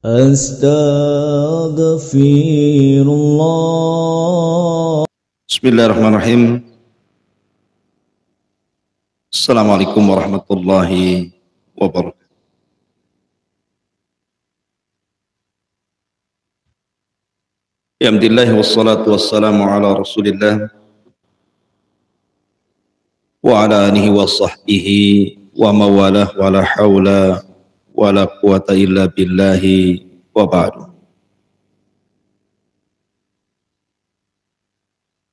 Astaghfirullah. Bismillahirrahmanirrahim. Assalamualaikum warahmatullahi wabarakatuh. Alhamdulillah wassalatu wassalamu ala Rasulillah wa ala alihi wa sahbihi wa mawalah wa la hawla wa la quwata illa billahi wa ba'du.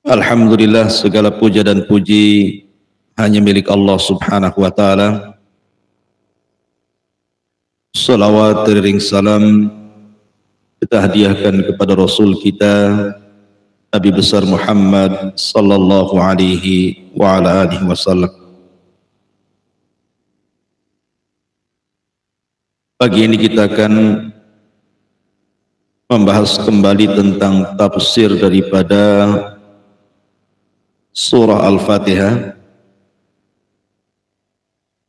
Alhamdulillah, segala puja dan puji hanya milik Allah subhanahu wa ta'ala. Salawat ring salam kita hadiahkan kepada Rasul kita Nabi besar Muhammad sallallahu alaihi wa ala alihi wasallam. Pagi ini kita akan membahas kembali tentang tafsir daripada surah Al-Fatihah,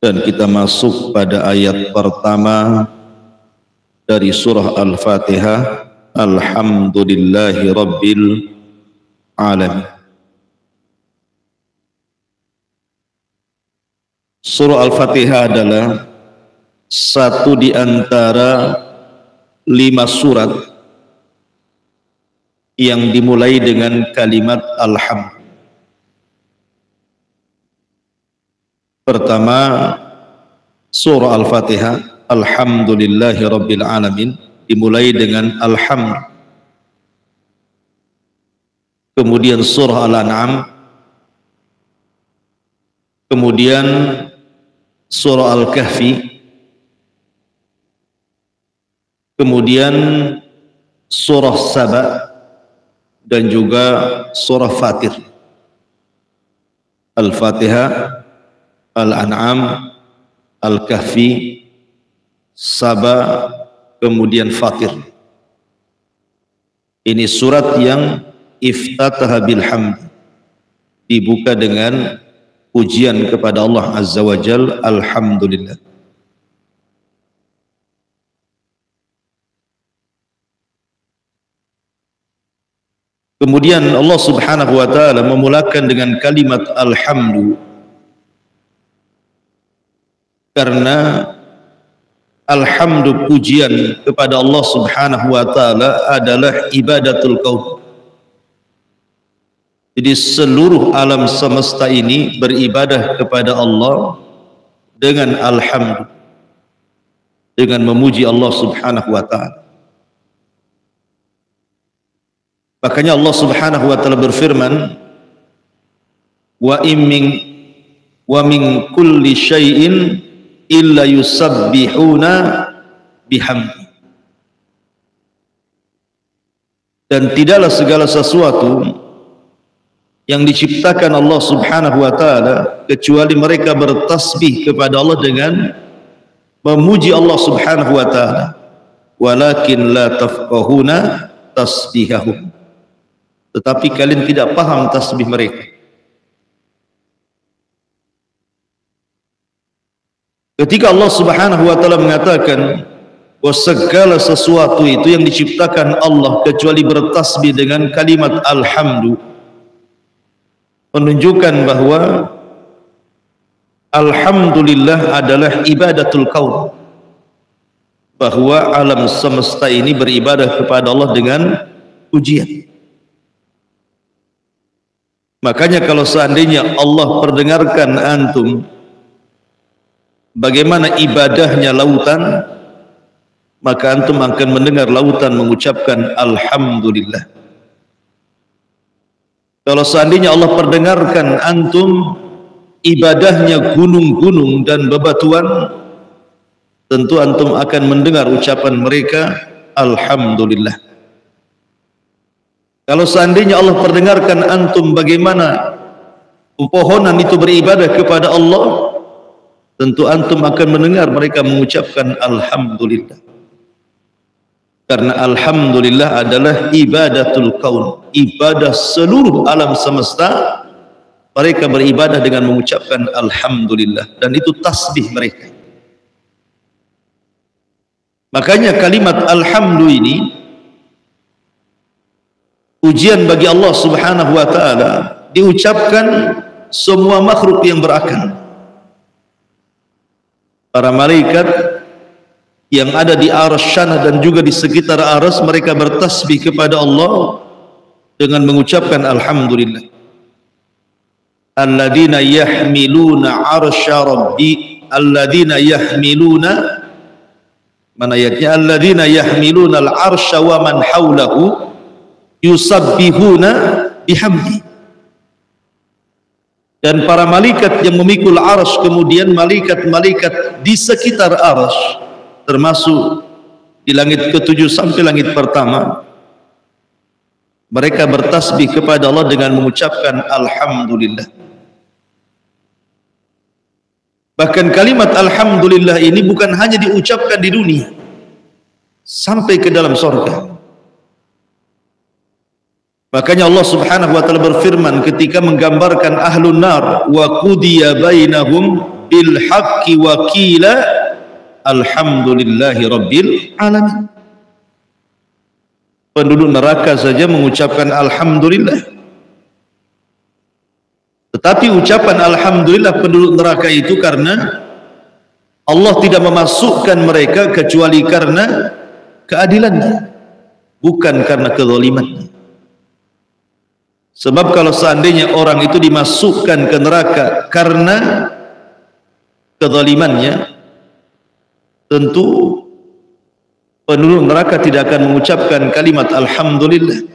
dan kita masuk pada ayat pertama dari surah Al-Fatihah. Alhamdulillahi Rabbil Alamin. Surah Al-Fatihah adalah satu di antara 5 surat yang dimulai dengan kalimat Alhamdulillah. Pertama, surah Al-Fatihah, Alhamdulillahi Rabbil Alamin, dimulai dengan Alhamdulillah. Kemudian surah Al-An'am, kemudian surah Al-Kahfi, kemudian surah Saba, dan juga surah Fatir. Al-Fatihah, Al-An'am, Al-Kahfi, Saba, kemudian Fatir. Ini surat yang iftataha bilhamd, dibuka dengan pujian kepada Allah Azza wa Jal. Alhamdulillah. Kemudian Allah subhanahu wa ta'ala memulakan dengan kalimat alhamdu, karena alhamdu, pujian kepada Allah subhanahu wa ta'ala adalah ibadatul kaun. Jadi seluruh alam semesta ini beribadah kepada Allah dengan alhamdu, dengan memuji Allah subhanahu wa ta'ala. Makanya Allah subhanahu wa ta'ala berfirman, wa min kulli syai'in illa yusabbihuna bihamdi. Dan tidaklah segala sesuatu yang diciptakan Allah subhanahu wa ta'ala kecuali mereka bertasbih kepada Allah dengan memuji Allah subhanahu wa ta'ala. Walakin la tafqahuna tasbihahum, tetapi kalian tidak paham tasbih mereka. Ketika Allah subhanahu wa ta'ala mengatakan bahwa segala sesuatu itu yang diciptakan Allah kecuali bertasbih dengan kalimat alhamdu, menunjukkan bahwa alhamdulillah adalah ibadatul kaun, bahwa alam semesta ini beribadah kepada Allah dengan pujian. Makanya kalau seandainya Allah perdengarkan antum bagaimana ibadahnya lautan, maka antum akan mendengar lautan mengucapkan alhamdulillah. Kalau seandainya Allah perdengarkan antum ibadahnya gunung-gunung dan bebatuan, tentu antum akan mendengar ucapan mereka alhamdulillah. Kalau seandainya Allah perdengarkan antum bagaimana pepohonan itu beribadah kepada Allah, tentu antum akan mendengar mereka mengucapkan alhamdulillah. Karena alhamdulillah adalah ibadatul kaun, ibadah seluruh alam semesta. Mereka beribadah dengan mengucapkan alhamdulillah, dan itu tasbih mereka. Makanya kalimat alhamdu ini ujian bagi Allah Subhanahu wa taala, diucapkan semua makhluk yang berakal. Para malaikat yang ada di arsy sana dan juga di sekitar arsy, mereka bertasbih kepada Allah dengan mengucapkan alhamdulillah. Alladzina yahmiluna arsya rabbi, alladzina yahmiluna, mana ayatnya, alladzina yahmiluna al-arsya wa man haulahu yusabbihuna bihamdi. Dan para malaikat yang memikul arsy, kemudian malaikat-malaikat di sekitar arsy, termasuk di langit ke-7 sampai langit pertama, mereka bertasbih kepada Allah dengan mengucapkan alhamdulillah. Bahkan kalimat alhamdulillah ini bukan hanya diucapkan di dunia, sampai ke dalam surga. Makanya Allah Subhanahu wa taala berfirman ketika menggambarkan ahlun nar, wa qudiya bainahum bil haqqi wa qila alhamdulillahi rabbil alamin. Penduduk neraka saja mengucapkan alhamdulillah. Tetapi ucapan alhamdulillah penduduk neraka itu karena Allah tidak memasukkan mereka kecuali karena keadilannya, bukan karena kezalimannya. Sebab kalau seandainya orang itu dimasukkan ke neraka karena kezalimannya, tentu penduduk neraka tidak akan mengucapkan kalimat alhamdulillah.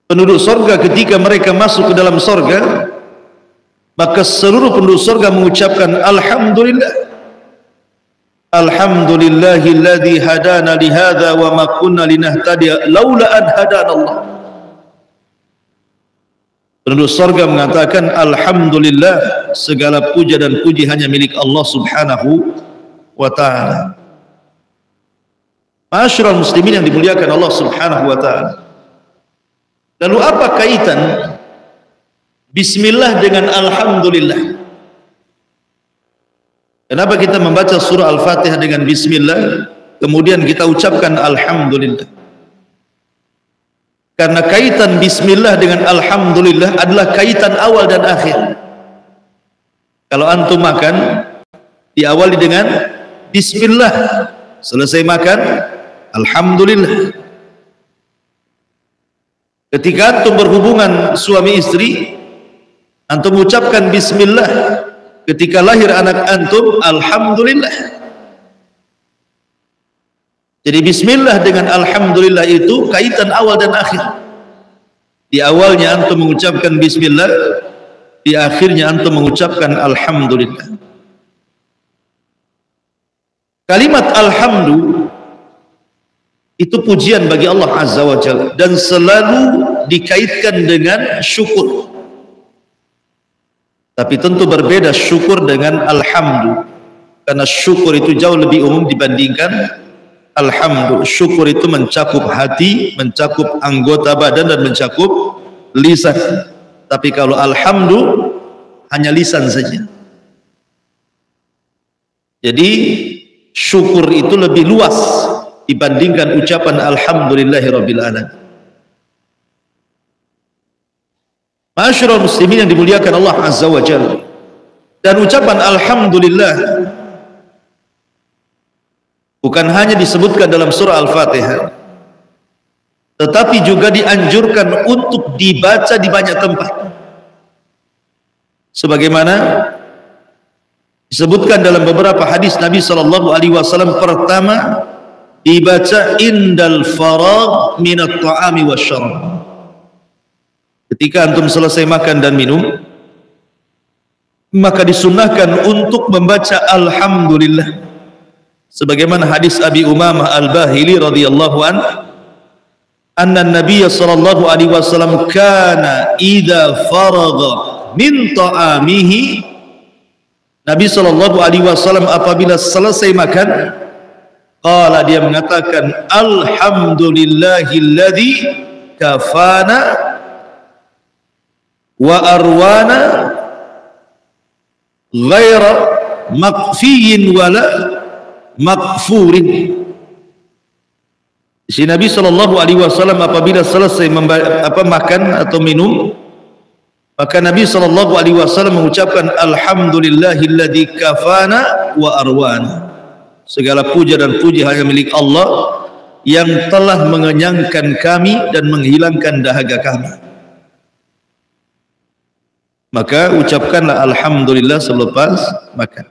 Penduduk sorga ketika mereka masuk ke dalam sorga, maka seluruh penduduk sorga mengucapkan alhamdulillah. Alhamdulillahilladzi hadana lihadza wa ma kunna linahtadiya laula an hadanallah. Penduduk sorga mengatakan alhamdulillah, segala puja dan puji hanya milik Allah Subhanahu wa ta'ala. Ma'asyiral muslimin yang dimuliakan Allah Subhanahu wa ta'ala. Lalu apa kaitan bismillah dengan alhamdulillah? Kenapa kita membaca surah Al-Fatihah dengan bismillah, kemudian kita ucapkan alhamdulillah? Karena kaitan bismillah dengan alhamdulillah adalah kaitan awal dan akhir. Kalau antum makan, diawali dengan bismillah, selesai makan alhamdulillah. Ketika antum berhubungan suami istri, antum ucapkan bismillah. Ketika lahir anak antum, alhamdulillah. Jadi bismillah dengan alhamdulillah itu kaitan awal dan akhir. Di awalnya antum mengucapkan bismillah, di akhirnya antum mengucapkan alhamdulillah. Kalimat alhamdu itu pujian bagi Allah Azza wa Jalla dan selalu dikaitkan dengan syukur. Tapi tentu berbeda syukur dengan alhamdu, karena syukur itu jauh lebih umum dibandingkan alhamdu. Syukur itu mencakup hati, mencakup anggota badan, dan mencakup lisan. Tapi kalau alhamdu hanya lisan saja. Jadi syukur itu lebih luas dibandingkan ucapan alhamdulillahirabbil alamin. Ma'asyiral muslimin yang dimuliakan Allah Azza wa Jalla. Dan ucapan alhamdulillah bukan hanya disebutkan dalam surah Al-Fatihah, tetapi juga dianjurkan untuk dibaca di banyak tempat. Sebagaimana disebutkan dalam beberapa hadis Nabi sallallahu alaihi wasallam, pertama dibaca indal faragh minat ta'ami wasyarab. Ketika antum selesai makan dan minum, maka disunnahkan untuk membaca alhamdulillah. Sebagaimana hadis Abi Umamah Al-Bahili radhiyallahu anhu, anna Nabiy sallallahu alaihi wasallam kana idza faragha min ta'amihi, Nabi sallallahu alaihi wasallam apabila selesai makan, qala, dia mengatakan alhamdulillahilladzi kafana wa arwana ghaira maqfiyin wala maqfurin. Si Nabi SAW apabila selesai makan atau minum, maka Nabi SAW mengucapkan alhamdulillahilladzi kafana wa arwana. Segala puja dan puji hanya milik Allah yang telah mengenyangkan kami dan menghilangkan dahaga kami. Maka ucapkanlah alhamdulillah selepas makan.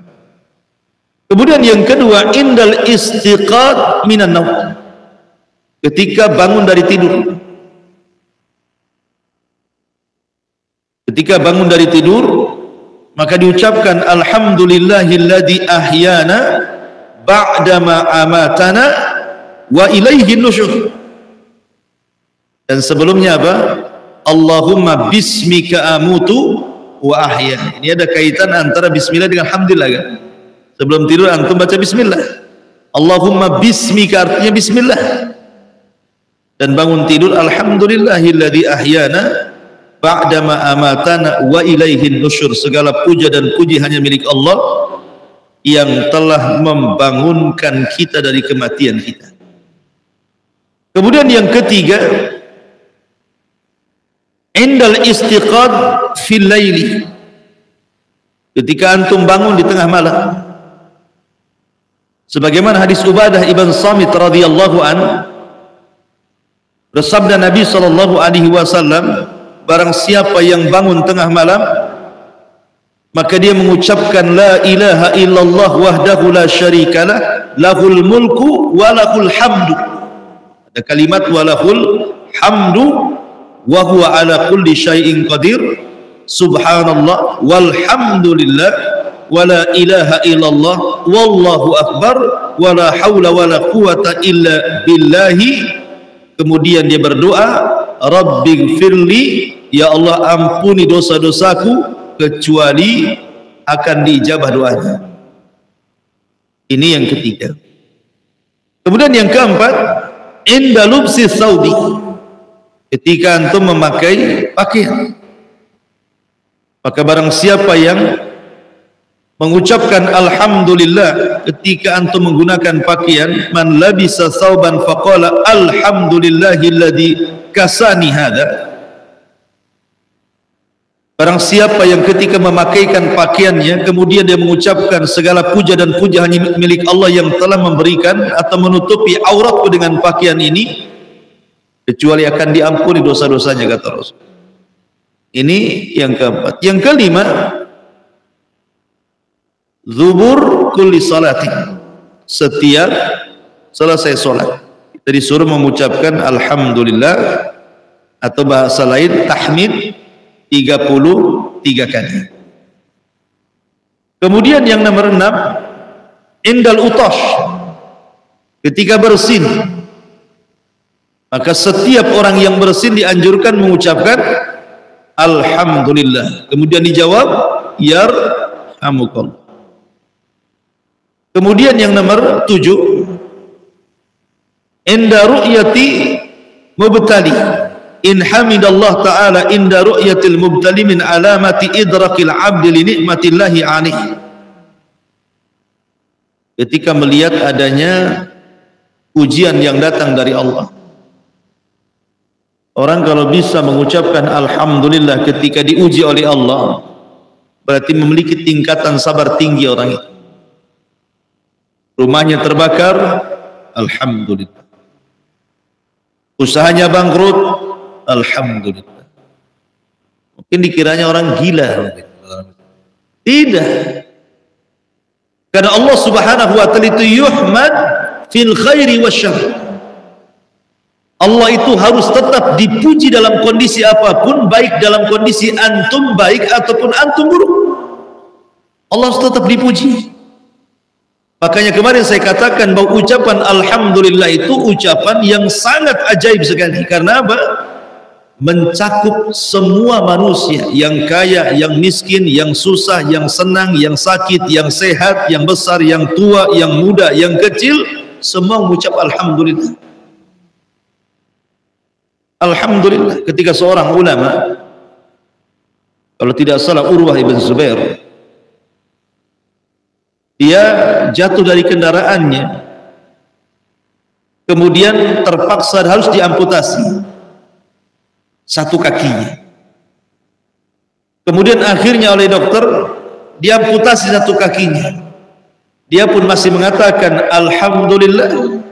Kemudian yang kedua, indal istiqad minan naum, ketika bangun dari tidur. Ketika bangun dari tidur, maka diucapkan alhamdulillahilladzi ahyana ba'dama amatana wa ilaihin nusyur. Dan sebelumnya apa? Allahumma bismika amutu wa ahya. Ini ada kaitan antara bismillah dengan alhamdulillah kan? Sebelum tidur antum baca bismillah. Allahumma bismika artinya bismillah. Dan bangun tidur alhamdulillahilladzi ahyana ba'dama amatana wa ilaihin nusyur. Segala puja dan puji hanya milik Allah yang telah membangunkan kita dari kematian kita. Kemudian yang ketiga, indal istiqad fil laili, ketika antum bangun di tengah malam. Sebagaimana hadis Ubadah ibn Samit radhiyallahu an, bersabda Nabi SAW, barang siapa yang bangun tengah malam, maka dia mengucapkan la ilaha illallah wahdahu la syarikalah lahul mulku wa lahul hamdu. Ada kalimat wa lahul hamdu wa huwa ala kulli syai'in qadir, subhanallah walhamdulillah wa la ilaha illallah wallahu akbar wa la hawla wa la quwata illa billahi. Kemudian dia berdoa, Rabbighfirli, ya Allah ampuni dosa-dosaku, kecuali akan diijabah doanya. Ini yang ketiga. Kemudian yang keempat, inda lubsi thawbi, ketika antum memakai pakaian. Maka barang siapa yang mengucapkan alhamdulillah ketika antum menggunakan pakaian, man labisa thawban faqala alhamdulillahilladzi kasani hada. Barang siapa yang ketika memakaikan pakaiannya kemudian dia mengucapkan segala puja dan puja hanya milik Allah yang telah memberikan atau menutupi auratku dengan pakaian ini, kecuali akan diampuni dosa-dosanya, kata Rasul. Ini yang keempat. Yang kelima, zubur kulli salati, setiap selesai sholat kita disuruh mengucapkan alhamdulillah, atau bahasa lain tahmid 33 kali. Kemudian yang nomor 6, indal utash, ketika bersin, maka setiap orang yang bersin dianjurkan mengucapkan alhamdulillah. Kemudian dijawab yarhamukallah. Kemudian yang nomor 7, inda ru'yati mubtali, in hamidallah ta'ala inda ru'yatil mubtali min alamati idrakil abdi li ni'matillahi alaihi. Ketika melihat adanya ujian yang datang dari Allah, orang kalau bisa mengucapkan alhamdulillah ketika diuji oleh Allah, berarti memiliki tingkatan sabar tinggi orang itu. Rumahnya terbakar, alhamdulillah. Usahanya bangkrut, alhamdulillah. Mungkin dikiranya orang gila. Tidak. Karena Allah Subhanahu wa taala itu yuhmad fil khairi wasyarr. Allah itu harus tetap dipuji dalam kondisi apapun, baik dalam kondisi antum baik ataupun antum buruk. Allah harus tetap dipuji. Makanya kemarin saya katakan bahwa ucapan alhamdulillah itu ucapan yang sangat ajaib sekali. Karena apa? Mencakup semua manusia, yang kaya, yang miskin, yang susah, yang senang, yang sakit, yang sehat, yang besar, yang tua, yang muda, yang kecil, semua mengucap alhamdulillah. Alhamdulillah. Ketika seorang ulama, kalau tidak salah Urwah ibn Zubair, dia jatuh dari kendaraannya, kemudian terpaksa harus diamputasi satu kakinya. Kemudian akhirnya oleh dokter diamputasi satu kakinya. Dia pun masih mengatakan alhamdulillah,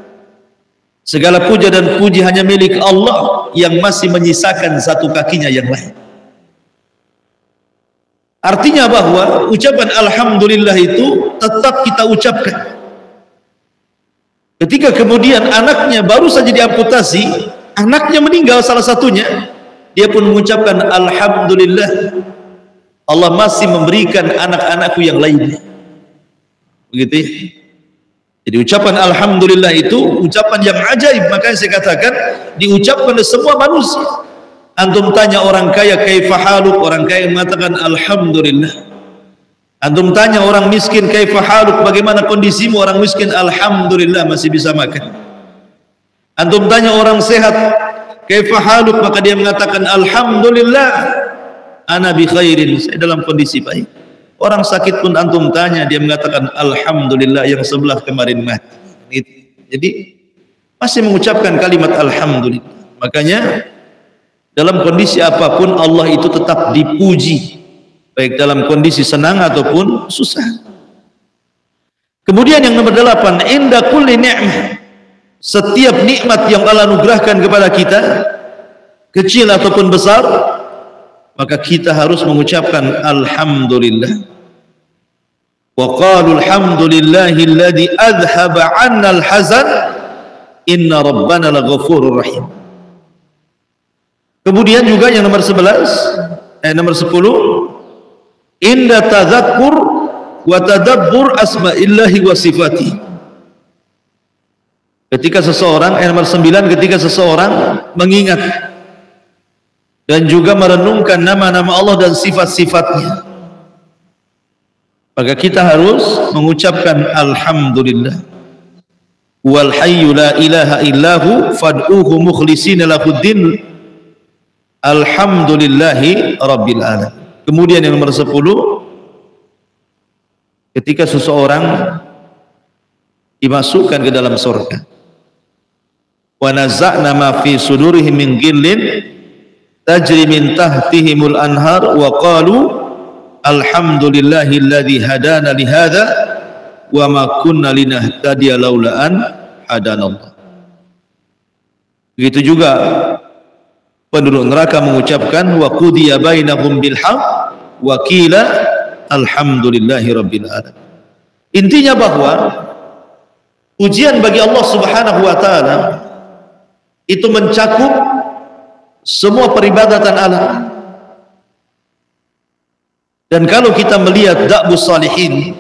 segala puja dan puji hanya milik Allah yang masih menyisakan satu kakinya yang lain. Artinya bahwa ucapan alhamdulillah itu tetap kita ucapkan. Ketika kemudian anaknya baru saja diamputasi, anaknya meninggal salah satunya, dia pun mengucapkan alhamdulillah, Allah masih memberikan anak-anakku yang lainnya. Begitu. Jadi ucapan alhamdulillah itu ucapan yang ajaib, makanya saya katakan diucapkan oleh semua manusia. Antum tanya orang kaya kaifa haluk, orang kaya mengatakan alhamdulillah. Antum tanya orang miskin kaifa haluk, bagaimana kondisimu, orang miskin alhamdulillah masih bisa makan. Antum tanya orang sehat kaifa haluk, maka dia mengatakan alhamdulillah ana bi khairin, saya dalam kondisi baik. Orang sakit pun antum tanya, dia mengatakan alhamdulillah, yang sebelah kemarin mati. Jadi masih mengucapkan kalimat alhamdulillah. Makanya dalam kondisi apapun Allah itu tetap dipuji, baik dalam kondisi senang ataupun susah. Kemudian yang nomor 8, inda kulli ni'mah, setiap nikmat yang Allah anugerahkan kepada kita, kecil ataupun besar, maka kita harus mengucapkan alhamdulillah. Wa qalu alhamdulillahi alladhi adhhaba 'anna al-hazan inna rabbana laghafurur rahim. Kemudian juga yang nomor 11, nomor 10, inda tadzakkur wa tadabbur asma'illahi wa sifati. Ketika seseorang, nomor 9, ketika seseorang mengingat dan juga merenungkan nama-nama Allah dan sifat-sifatnya, maka kita harus mengucapkan alhamdulillah. Wal hayyu la ilaha illahu fad'uhu mukhlishina lahuddin. Alhamdulillahi rabbil alamin. Kemudian yang nomor 10, ketika seseorang dimasukkan ke dalam surga, wa naza'na ma fi sudurihim min ghillin tajri min tahtihimul anhar wa qalu alhamdulillahilladzi hadana li hadza wa ma kunna linahtadiya laula an hadanallah. Begitu juga penduduk neraka mengucapkan wa qudiya bainahum bil haqq wa qila alhamdulillahi rabbil alamin. Intinya bahwa ujian bagi Allah Subhanahu wa taala itu mencakup semua peribadatan Allah. Dan kalau kita melihat da'bus salihin,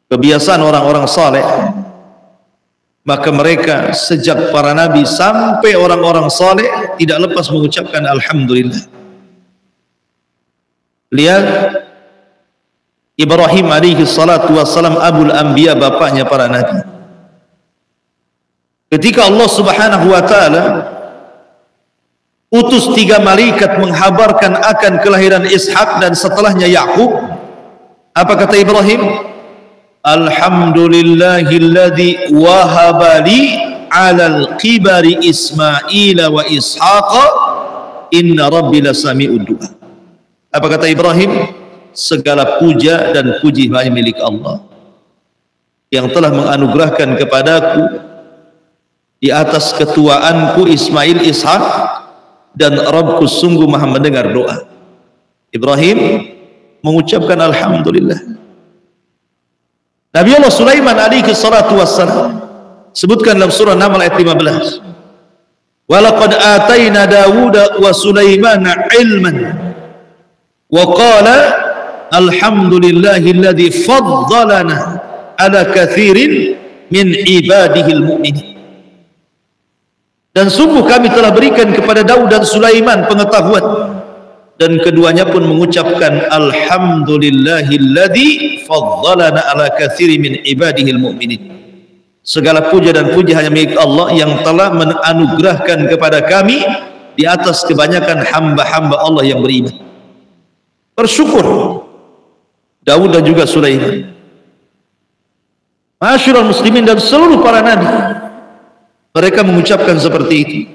kebiasaan orang-orang saleh, maka mereka sejak para nabi sampai orang-orang saleh tidak lepas mengucapkan alhamdulillah. Lihat Ibrahim alaihi salatu wassalam, abul anbiya, bapaknya para nabi. Ketika Allah Subhanahu wa taala utus 3 malaikat menghabarkan akan kelahiran Ishak dan setelahnya Yakub, apa kata Ibrahim? Alhamdulillahilladzi wahaba li 'alal qibari Ismaila wa Ishaqa inna rabbi lasami'ud du'a. Apa kata Ibrahim? Segala puja dan puji hanya milik Allah yang telah menganugerahkan kepadaku di atas ketuaanku Ismail, Ishak, dan Rabbku sungguh maha mendengar doa. Ibrahim mengucapkan alhamdulillah. Nabi Allah Sulaiman alaihi salatu wassalam sebutkan dalam surah Naml ayat 15, walaqad atayna Dawuda wa Sulaimana ilman wa qala alhamdulillahilladzi faddalana ala kathirin min ibadihil mu'minin. Dan sungguh kami telah berikan kepada Daud dan Sulaiman pengetahuan, dan keduanya pun mengucapkan alhamdulillahilladzi faddalana ala katsirin min ibadihil mu'minin. Segala puja dan puji hanya milik Allah yang telah menganugerahkan kepada kami di atas kebanyakan hamba-hamba Allah yang beriman. Bersyukur Daud dan juga Sulaiman. Ma'asyiral muslimin dan seluruh para nabi, mereka mengucapkan seperti itu.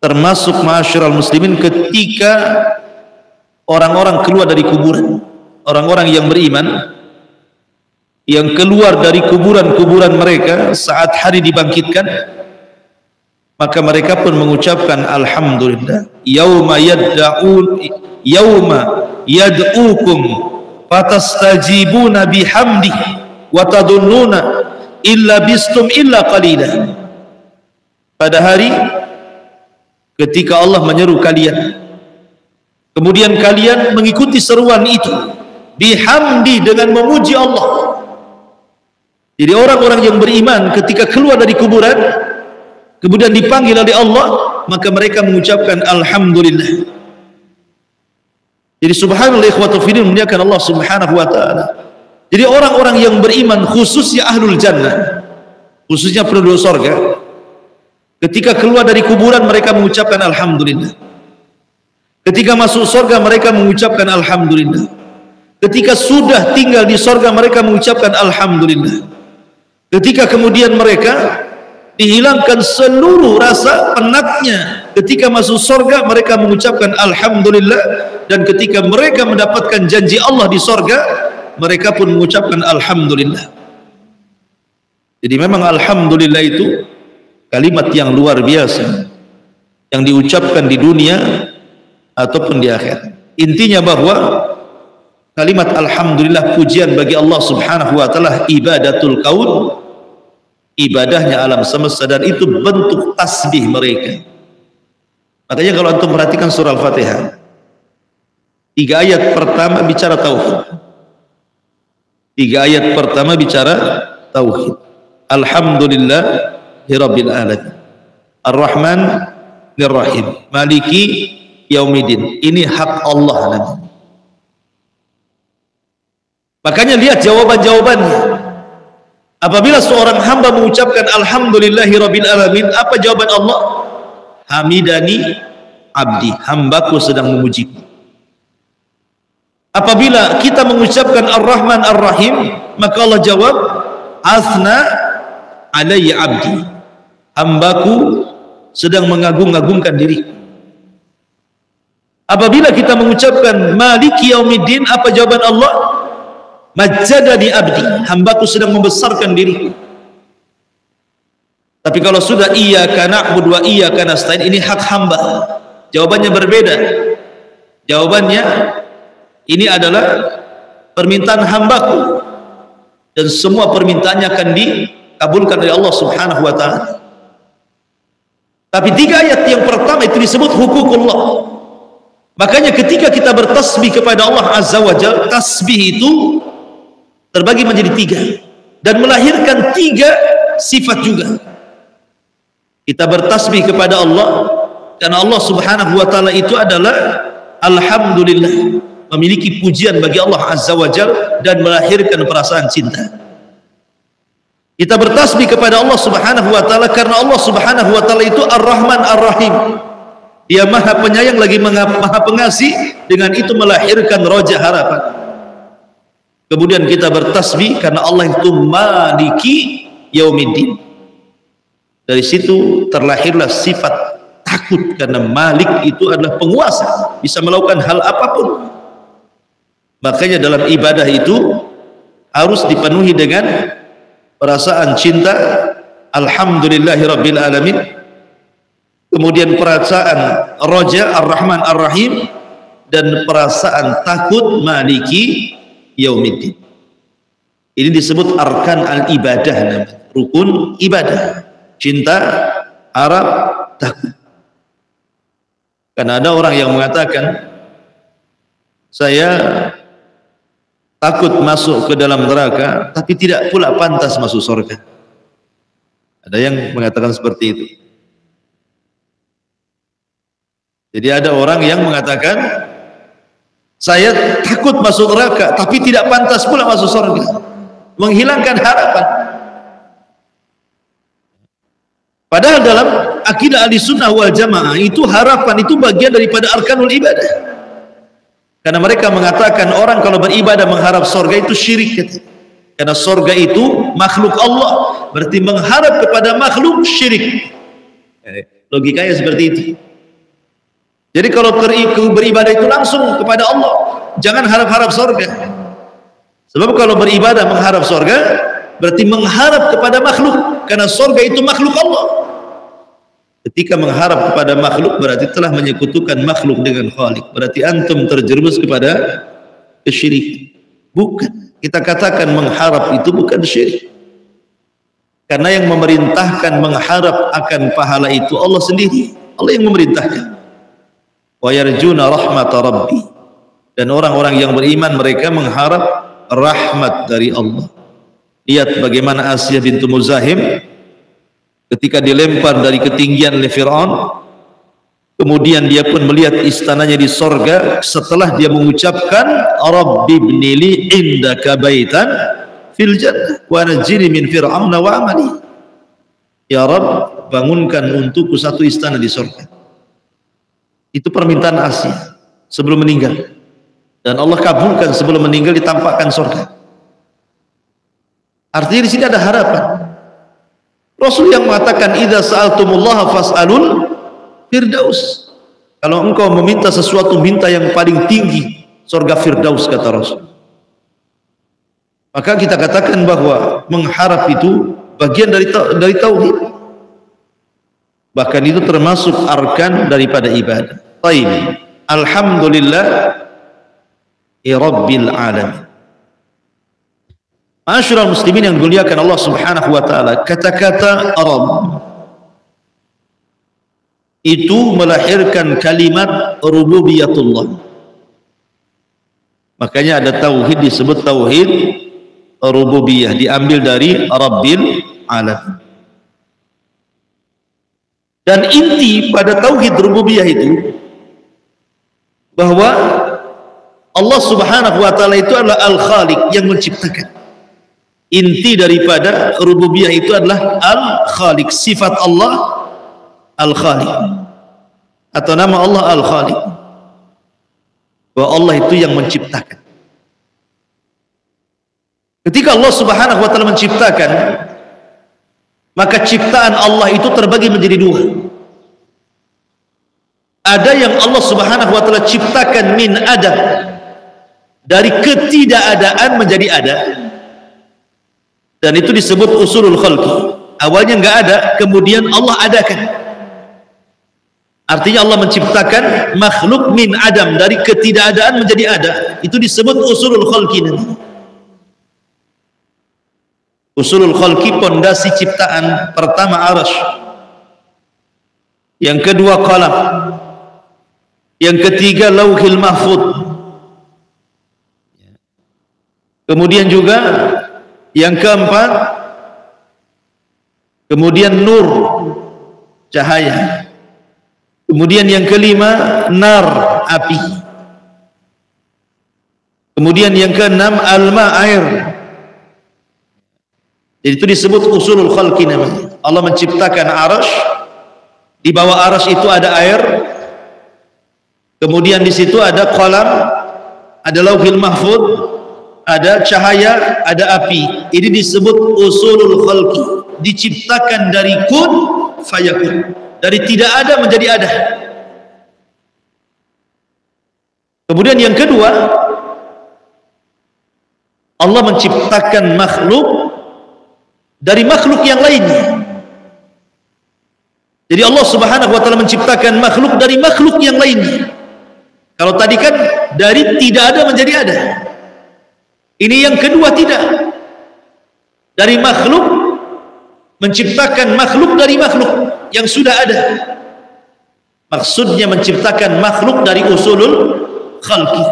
Termasuk ma'asyiral muslimin ketika orang-orang keluar dari kuburan, orang-orang yang beriman yang keluar dari kuburan-kuburan mereka saat hari dibangkitkan, maka mereka pun mengucapkan alhamdulillah. Yauma yad'ukum fatastajibuna bihamdi wa tadunnuna illa bistum illa qalila. Pada hari ketika Allah menyeru kalian, kemudian kalian mengikuti seruan itu bihamdi, dengan memuji Allah. Jadi orang-orang yang beriman ketika keluar dari kuburan kemudian dipanggil oleh Allah, maka mereka mengucapkan alhamdulillah. Jadi subhanallah ikhwatu fillah, memuliakan Allah subhanahu wa ta'ala. Jadi orang-orang yang beriman, khususnya ahlul jannah, khususnya penduduk surga, ketika keluar dari kuburan mereka mengucapkan alhamdulillah. Ketika masuk surga mereka mengucapkan alhamdulillah. Ketika sudah tinggal di surga mereka mengucapkan alhamdulillah. Ketika kemudian mereka dihilangkan seluruh rasa penatnya, ketika masuk surga mereka mengucapkan alhamdulillah. Dan ketika mereka mendapatkan janji Allah di surga, mereka pun mengucapkan alhamdulillah. Jadi memang alhamdulillah itu kalimat yang luar biasa yang diucapkan di dunia ataupun di akhirat. Intinya bahwa kalimat alhamdulillah, pujian bagi Allah subhanahu wa ta'ala, ibadatul kaun, ibadahnya alam semesta, dan itu bentuk tasbih mereka. Makanya kalau antum perhatikan surah Al-Fatihah, 3 ayat pertama bicara tauhid. 3 ayat pertama bicara tauhid. Alhamdulillahirabbil alamin, Ar-Rahman Ar-Rahim, Maliki Yaumiddin. Ini hak Allah nanti. Makanya lihat jawaban-jawabannya. Apabila seorang hamba mengucapkan alhamdulillahirabbil alamin, apa jawaban Allah? Hamidani abdi, hambaku sedang memujiku. Apabila kita mengucapkan Ar-Rahman Ar-Rahim, maka Allah jawab asna alayya abdi, hambaku sedang mengagung-agungkan diri. Apabila kita mengucapkan Maliki Yaumiddin, apa jawaban Allah? Majjadani abdi, hambaku sedang membesarkan diri. Tapi kalau sudah iyyaka na'budu wa iyyaka nasta'in, ini hak hamba, jawabannya berbeda. Jawabannya ini adalah permintaan hambaku, dan semua permintaannya akan dikabulkan oleh Allah subhanahu wa ta'ala. Tapi 3 ayat yang pertama itu disebut hukukullah. Makanya ketika kita bertasbih kepada Allah azza wa jalla, tasbih itu terbagi menjadi 3 dan melahirkan 3 sifat juga. Kita bertasbih kepada Allah karena Allah subhanahu wa ta'ala itu adalah alhamdulillah, memiliki pujian bagi Allah azza wa jalla dan melahirkan perasaan cinta. Kita bertasbih kepada Allah subhanahu wa ta'ala karena Allah subhanahu wa ta'ala itu Ar-Rahman Ar-Rahim, Dia maha penyayang lagi maha pengasih, dengan itu melahirkan roja harapan. Kemudian kita bertasbih karena Allah itu Maliki Yaumiddin. Dari situ terlahirlah sifat takut, karena Malik itu adalah penguasa, bisa melakukan hal apapun. Makanya dalam ibadah itu harus dipenuhi dengan perasaan cinta, alhamdulillahirabbil alamin, kemudian perasaan roja Ar-Rahman Ar-Rahim, dan perasaan takut Maliki Yaumiddin. Ini disebut arkan al-ibadah, rukun ibadah: cinta, harap, takut. Karena ada orang yang mengatakan, saya takut masuk ke dalam neraka, tapi tidak pula pantas masuk surga. Ada yang mengatakan seperti itu. Jadi ada orang yang mengatakan, saya takut masuk neraka, tapi tidak pantas pula masuk surga, menghilangkan harapan. Padahal dalam akidah Ahlussunnah wal Jamaah itu harapan itu bagian daripada arkanul ibadah. Karena mereka mengatakan orang kalau beribadah mengharap surga itu syirik. Karena surga itu makhluk Allah, berarti mengharap kepada makhluk syirik. Logikanya seperti itu. Jadi kalau beribadah itu langsung kepada Allah, jangan harap-harap surga. Sebab kalau beribadah mengharap surga, berarti mengharap kepada makhluk, karena surga itu makhluk Allah. Ketika mengharap kepada makhluk, berarti telah menyekutukan makhluk dengan Khalik. Berarti antum terjerumus kepada kesyirikan. Bukan. Kita katakan mengharap itu bukan syirik. Karena yang memerintahkan mengharap akan pahala itu Allah sendiri. Allah yang memerintahkan. Wa yarjuna rahmat rabbi, dan orang-orang yang beriman mereka mengharap rahmat dari Allah. Lihat bagaimana Asiyah bintu Muzahim ketika dilempar dari ketinggian oleh Fir'aun, kemudian dia pun melihat istananya di sorga setelah dia mengucapkan Rabbi ibnili indaka baitan fil jannah wa najini min fir'auna wa amali. Ya Rabb, bangunkan untukku satu istana di sorga. Itu permintaan Asiyah sebelum meninggal, dan Allah kabulkan. Sebelum meninggal ditampakkan surga. Artinya di sini ada harapan. Rasul yang mengatakan idza sa'altumullaha fas'alul firdaus. Kalau engkau meminta sesuatu, minta yang paling tinggi, surga firdaus, kata Rasul. Maka kita katakan bahwa mengharap itu bagian dari tauhid. Bahkan itu termasuk arkan daripada ibadah. Baik. Alhamdulillah rabbil alamin. Ma'asyiral muslimin yang dimuliakan Allah Subhanahu wa taala, kata-kata Rabb itu melahirkan kalimat rububiyatullah. Makanya ada tauhid disebut tauhid rububiyah, diambil dari Rabbil alamin. Dan inti pada tauhid rububiyah itu bahwa Allah Subhanahu wa taala itu adalah Al-Khaliq, yang menciptakan. Inti daripada rububiyah itu adalah Al-Khaliq, sifat Allah Al-Khaliq, atau nama Allah Al-Khaliq, bahwa Allah itu yang menciptakan. Ketika Allah Subhanahu wa taala menciptakan, maka ciptaan Allah itu terbagi menjadi dua. Ada yang Allah Subhanahu wa taala ciptakan min adam, dari ketidakadaan menjadi ada, dan itu disebut usulul khalqi. Awalnya enggak ada, kemudian Allah adakan. Artinya Allah menciptakan makhluk min adam, dari ketidakadaan menjadi ada. Itu disebut usulul khalqi. Usulul khalqi, pondasi ciptaan. Pertama arasy, yang kedua qalam, yang ketiga lauhil mahfud, kemudian juga yang keempat, kemudian nur, cahaya, kemudian yang kelima nar, api, kemudian yang keenam alma, air. Jadi itu disebut usulul khalqi namanya. Allah menciptakan arasy, di bawah arasy itu ada air, kemudian di situ ada qalam, ada lauhil mahfud, ada cahaya, ada api. Ini disebut usulul khalqi, diciptakan dari kun fayakun, dari tidak ada menjadi ada. Kemudian yang kedua, Allah menciptakan makhluk dari makhluk yang lainnya. Jadi Allah Subhanahu wa taala menciptakan makhluk dari makhluk yang lainnya. Kalau tadi kan dari tidak ada menjadi ada. Ini yang kedua, tidak. Dari makhluk menciptakan makhluk dari makhluk yang sudah ada. Maksudnya menciptakan makhluk dari usulul khalqi.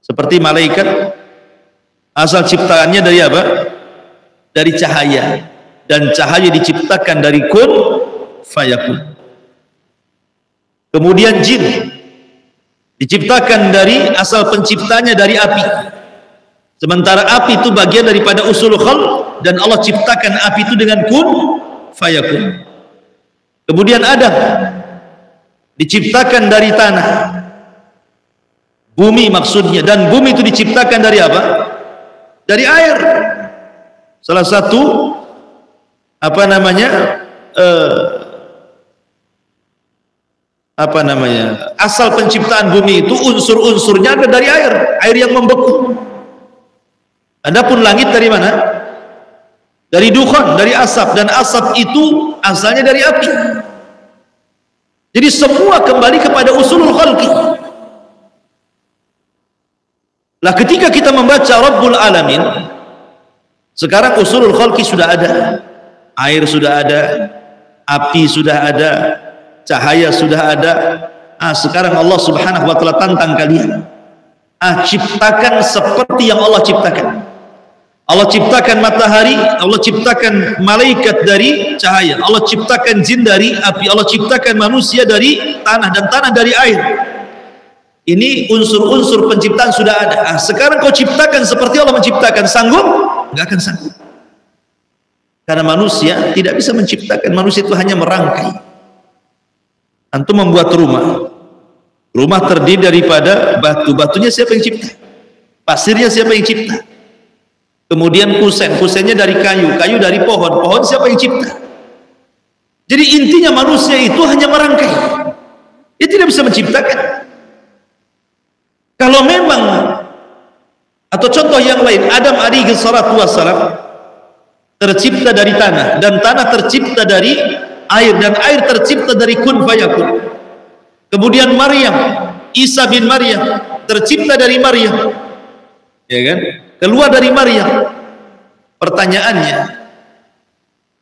Seperti malaikat, asal ciptaannya dari apa? Dari cahaya, dan cahaya diciptakan dari kun fayakun. Kemudian jin diciptakan dari, asal penciptanya dari api, sementara api itu bagian daripada usul khalq, dan Allah ciptakan api itu dengan kun fayakun. Kemudian Adam diciptakan dari tanah, bumi maksudnya, dan bumi itu diciptakan dari apa? dari air. Salah satu asal penciptaan bumi itu unsur-unsurnya ada dari air yang membeku. Adapun langit dari mana? Dari dukhan, dari asap, dan asap itu asalnya dari api. Jadi semua kembali kepada usulul khalqi. Lah ketika kita membaca Rabbul Alamin, sekarang usulul khalqi sudah ada. Air sudah ada, api sudah ada, cahaya sudah ada. Sekarang Allah Subhanahu wa taala tantang kalian. Ciptakan seperti yang Allah ciptakan. Allah ciptakan matahari, Allah ciptakan malaikat dari cahaya, Allah ciptakan jin dari api, Allah ciptakan manusia dari tanah, dan tanah dari air. Ini unsur-unsur penciptaan sudah ada. Sekarang kau ciptakan seperti Allah menciptakan, sanggup? Enggak akan sanggup. Karena manusia tidak bisa menciptakan, manusia itu hanya merangkai. Antum membuat rumah terdiri daripada batu, batunya siapa yang cipta? Pasirnya siapa yang cipta? Kemudian kusennya dari kayu dari pohon siapa yang cipta? Jadi intinya manusia itu hanya merangkai, dia tidak bisa menciptakan. Kalau memang, atau contoh yang lain, Adam alaihi salatu wassalam tercipta dari tanah, dan tanah tercipta dari air, dan air tercipta dari kun fayakun. Kemudian Maryam, Isa bin Maryam tercipta dari Maryam, ya kan? Keluar dari Maryam. Pertanyaannya,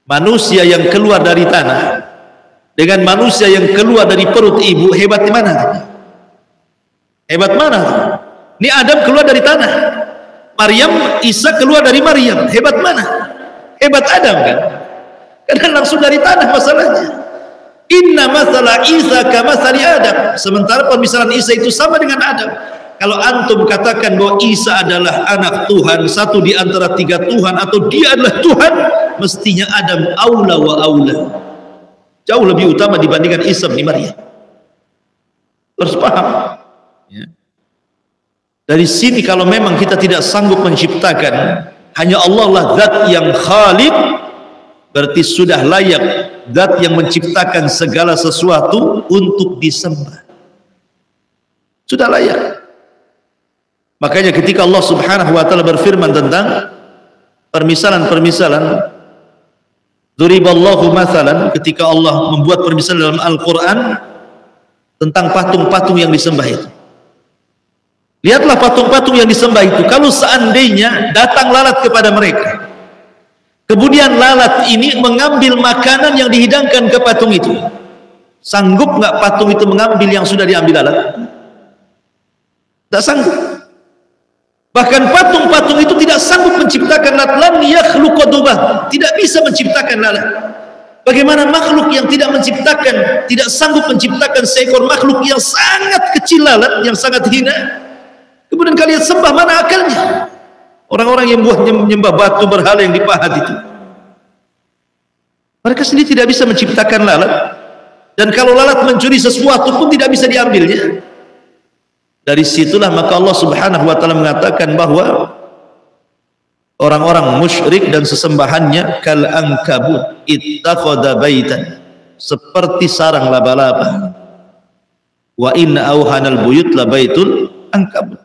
manusia yang keluar dari tanah dengan manusia yang keluar dari perut ibu, hebat di mana? Hebat mana? Ini Adam keluar dari tanah, Maryam, Isa keluar dari Maryam, hebat mana? Hebat Adam kan? Karena langsung dari tanah masalahnya. Inna masalah Isa kamathali Adam. Sementara permisalan Isa itu sama dengan Adam. Kalau antum katakan bahwa Isa adalah anak Tuhan, satu di antara tiga Tuhan, atau dia adalah Tuhan, mestinya Adam aula wa aula, jauh lebih utama dibandingkan Isa bin Maryam. Harus paham ya. Dari sini kalau memang kita tidak sanggup menciptakan, hanya Allah lah zat yang khaliq, berarti sudah layak zat yang menciptakan segala sesuatu untuk disembah, sudah layak. Makanya ketika Allah Subhanahu wa taala berfirman tentang permisalan-permisalan, duriballahu mathalan, ketika Allah membuat permisalan dalam Al-Qur'an tentang patung-patung yang disembah itu. Lihatlah patung-patung yang disembah itu, kalau seandainya datang lalat kepada mereka, kemudian lalat ini mengambil makanan yang dihidangkan ke patung itu, sanggup nggak patung itu mengambil yang sudah diambil lalat? Tidak sanggup. Bahkan patung-patung itu tidak sanggup menciptakan lalat. Lam yakhluqa dubah, tidak bisa menciptakan lalat. Bagaimana makhluk yang tidak menciptakan, tidak sanggup menciptakan seekor makhluk yang sangat kecil lalat, yang sangat hina, kemudian kalian sembah, mana akalnya? Orang-orang yang menyembah batu berhala yang dipahat itu, mereka sendiri tidak bisa menciptakan lalat, dan kalau lalat mencuri sesuatu pun tidak bisa diambilnya. Dari situlah maka Allah Subhanahu wa taala mengatakan bahwa orang-orang musyrik dan sesembahannya kal ankabut ittakhadha baitan, seperti sarang laba-laba. Wa inna auhanal buyut la baitul ankabut,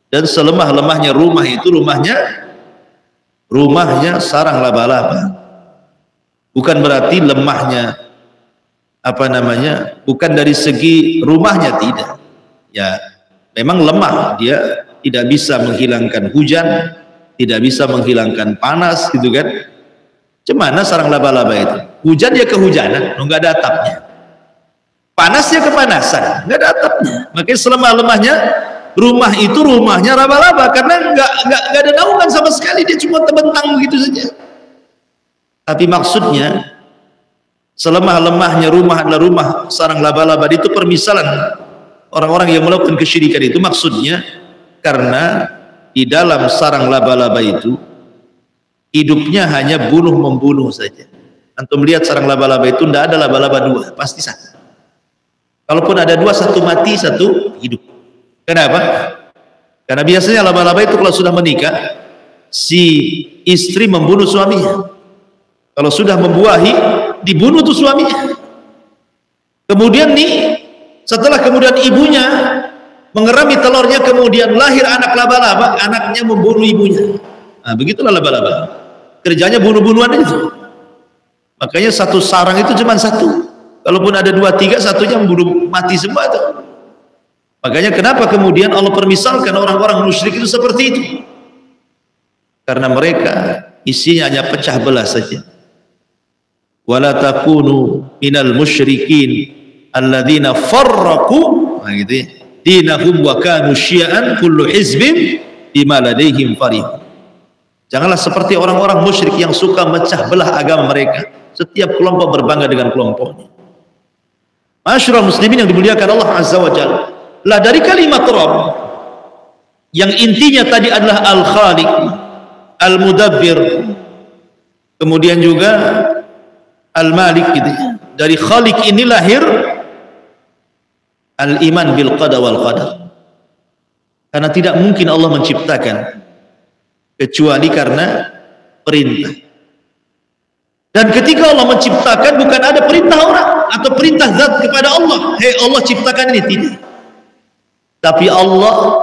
dan selemah-lemahnya rumah itu rumahnya sarang laba-laba. Bukan berarti lemahnya bukan dari segi rumahnya, tidak ya, memang lemah, dia tidak bisa menghilangkan hujan, tidak bisa menghilangkan panas gitu kan. Cemana sarang laba-laba itu? Hujan dia kehujanan, nggak ada atapnya. Panas dia kepanasan, nggak ada atapnya. Makanya selemah-lemahnya rumah itu rumahnya laba-laba, karena nggak ada naungan sama sekali, dia cuma terbentang begitu saja. Tapi maksudnya selemah-lemahnya rumah adalah rumah sarang laba-laba, itu permisalan orang-orang yang melakukan kesyirikan itu. Maksudnya karena di dalam sarang laba-laba itu hidupnya hanya bunuh-membunuh saja. Antum lihat sarang laba-laba itu tidak ada laba-laba dua, pasti satu. Kalaupun ada dua, satu mati, satu hidup. Kenapa? Karena biasanya laba-laba itu kalau sudah menikah, si istri membunuh suaminya. Kalau sudah membuahi, dibunuh tuh suaminya. Kemudian nih, setelah kemudian ibunya mengerami telurnya, kemudian lahir anak laba-laba, anaknya membunuh ibunya. Nah, begitulah laba-laba. Kerjanya bunuh-bunuhan itu. Makanya satu sarang itu cuma satu. Kalaupun ada 2, 3, satunya membunuh mati semua itu. Makanya kenapa kemudian Allah permisalkan orang-orang musyrik itu seperti itu? Karena mereka isinya hanya pecah belah saja. Wala takunu minal musyrikin alladzina farraqu, nah gitu ya, dinahum wa kanu syi'an kullu hizbin bima ladaihim farihun. Janganlah seperti orang-orang musyrik yang suka mecah belah agama mereka. Setiap kelompok berbangga dengan kelompoknya. Masyarul muslimin yang dimuliakan Allah Azza wa Jalla. Lah dari kalimat Rabb yang intinya tadi adalah Al-Khaliq, Al-Mudabbir, kemudian juga Al-Malik gitu. Dari Khaliq ini lahir al-iman bil qada wal qadar. Karena tidak mungkin Allah menciptakan kecuali karena perintah. Dan ketika Allah menciptakan, bukan ada perintah orang atau perintah zat kepada Allah, hei Allah ciptakan ini, tidak. Tapi Allah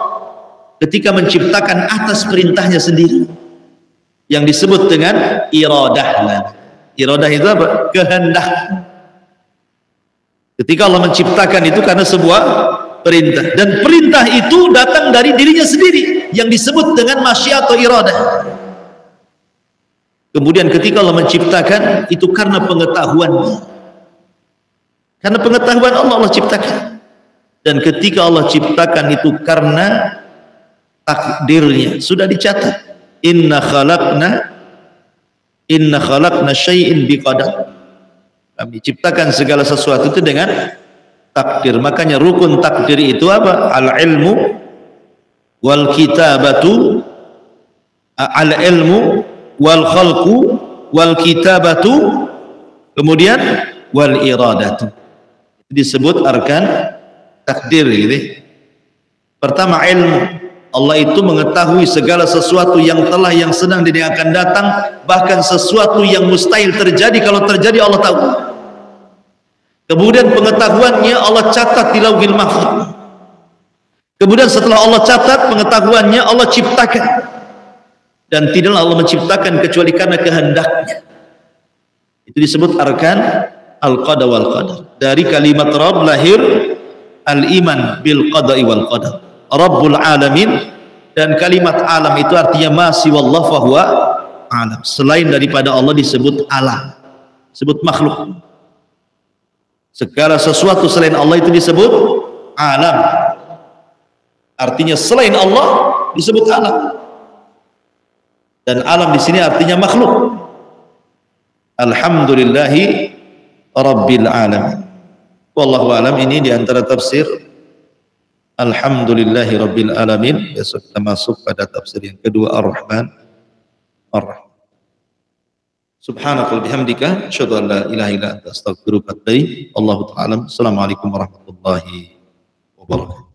ketika menciptakan atas perintahnya sendiri, yang disebut dengan iradah. Iradah itu apa? Kehendak. Ketika Allah menciptakan itu karena sebuah perintah, dan perintah itu datang dari dirinya sendiri yang disebut dengan masyiat atau iradah. Kemudian ketika Allah menciptakan itu karena pengetahuan, karena pengetahuan Allah ciptakan. Dan ketika Allah ciptakan itu karena takdirnya, sudah dicatat, inna khalaqna syai'in biqadar. Kami ciptakan segala sesuatu itu dengan takdir. Makanya rukun takdir itu apa? Al-ilmu wal kitabatu, al-ilmu wal khalqu wal kitabatu, kemudian wal iradatu. Disebut arkan takdir gitu. Pertama ilmu. Allah itu mengetahui segala sesuatu yang telah, yang sedang, dan yang akan datang, bahkan sesuatu yang mustahil terjadi, kalau terjadi Allah tahu. Kemudian pengetahuannya Allah catat di Lauhil Mahfuz. Kemudian setelah Allah catat pengetahuannya, Allah ciptakan. Dan tidaklah Allah menciptakan kecuali karena kehendaknya. Itu disebut arkan al-qada wal qadar. Dari kalimat Rabb lahir al-iman bil qada'i wal qadar. Rabbul alamin, dan kalimat alam itu artinya ma siwallah fahuwa alam. Selain daripada Allah disebut alam, disebut makhluk. Segala sesuatu selain Allah itu disebut alam. Artinya selain Allah disebut alam. Dan alam di sini artinya makhluk. Alhamdulillahi rabbil alamin. Wallahu alam. Ini diantara tafsir Alhamdulillahi rabbil alamin. Besok kita masuk pada tafsir yang kedua, Ar-Rahman Ar-Rahim. Subhanakallahumma bihamdika asyhadu an la ilaha illa anta astaghfiruka wa atubu ilaik. Wallahu ta'ala. Assalamualaikum warahmatullahi wabarakatuh.